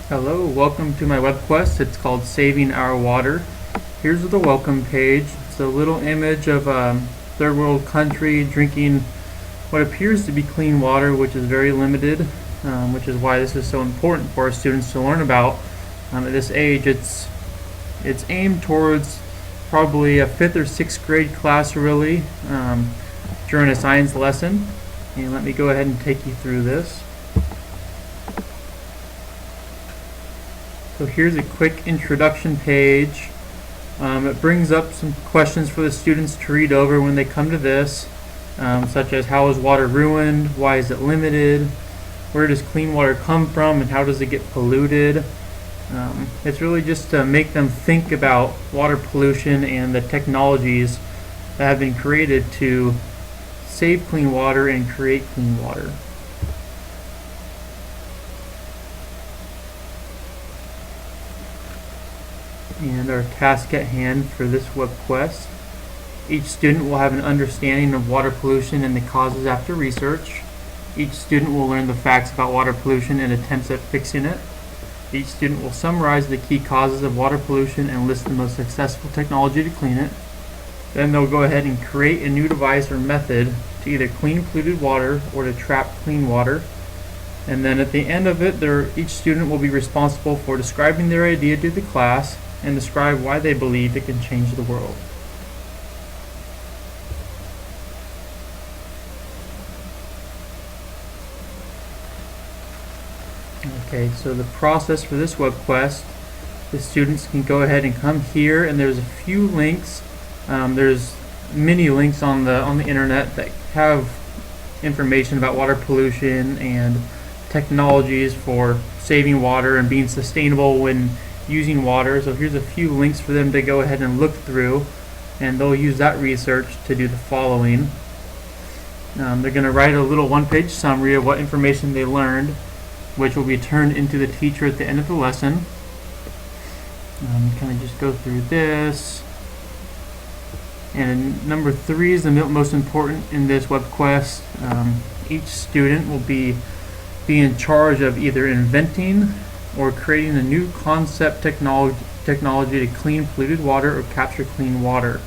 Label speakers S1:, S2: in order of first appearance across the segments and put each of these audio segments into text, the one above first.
S1: Hello, welcome to my Webquest. It's called Saving Our Water. Here's the welcome page. It's a little image of a third world country drinking what appears to be clean water, which is very limited, which is why this is so important for our students to learn about. At this age, it's aimed towards probably a 5th or 6th grade class really, during a science lesson. And let me go ahead and take you through this. So here's a quick introduction page. It brings up some questions for the students to read over when they come to this, such as how is water ruined, why is it limited, where does clean water come from, and how does it get polluted. It's really just to make them think about water pollution and the technologies that have been created to save clean water and create clean water. And our task at hand for this Webquest. Each student will have an understanding of water pollution and the causes after research. Each student will learn the facts about water pollution and attempts at fixing it. Each student will summarize the key causes of water pollution and list the most successful technology to clean it. Then they'll go ahead and create a new device or method to either clean polluted water or to trap clean water. And then at the end of it, each student will be responsible for describing their idea to the class and describe why they believe it can change the world. Okay, so the process for this Webquest, the students can go ahead and come here, and there's a few links. There's many links on the internet that have information about water pollution and technologies for saving water and being sustainable when using water. So here's a few links for them to go ahead and look through, and they'll use that research to do the following. They're going to write a little one-page summary of what information they learned, which will be turned into the teacher at the end of the lesson. Kind of just go through this. And number 3 is the most important in this Webquest. Each student will be in charge of either inventing or creating a new concept technology to clean polluted water or capture clean water.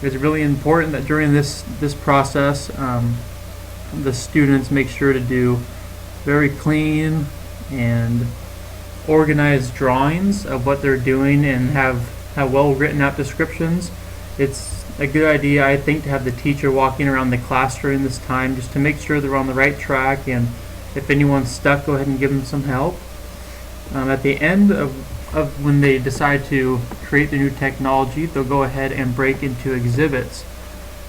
S1: It's really important that during this process, the students make sure to do very clean and organized drawings of what they're doing and have well written out descriptions. It's a good idea, I think, to have the teacher walking around the class during this time just to make sure they're on the right track, and if anyone's stuck, go ahead and give them some help. At the end of when they decide to create the new technology, they'll go ahead and break into exhibits.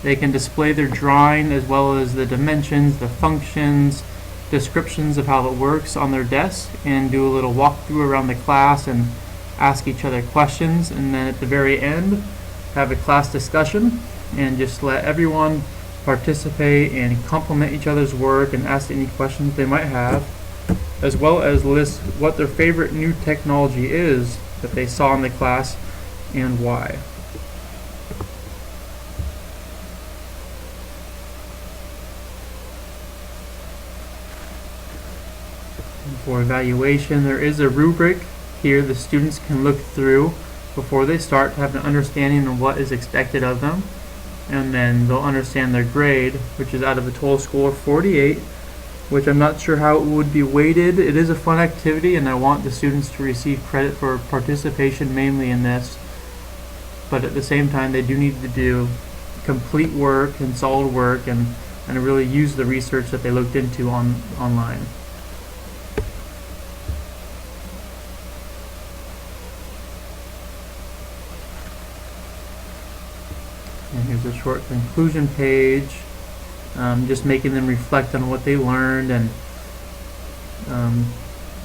S1: They can display their drawing as well as the dimensions, the functions, descriptions of how it works on their desk, and do a little walkthrough around the class and ask each other questions. And then at the very end, have a class discussion and just let everyone participate and compliment each other's work and ask any questions they might have, as well as list what their favorite new technology is that they saw in the class and why. And for evaluation, there is a rubric here the students can look through before they start to have an understanding of what is expected of them. And then they'll understand their grade, which is out of a total score of 48, which I'm not sure how it would be weighted. It is a fun activity, and I want the students to receive credit for participation mainly in this, but at the same time they do need to do complete work and solid work and really use the research that they looked into online. And here's a short conclusion page, just making them reflect on what they learned and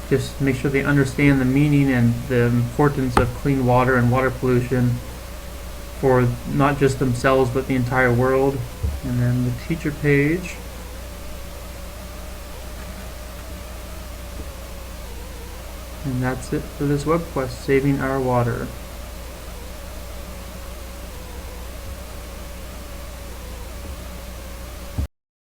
S1: just make sure they understand the meaning and the importance of clean water and water pollution for not just themselves but the entire world. And then the teacher page. And that's it for this Webquest, Saving Our Water.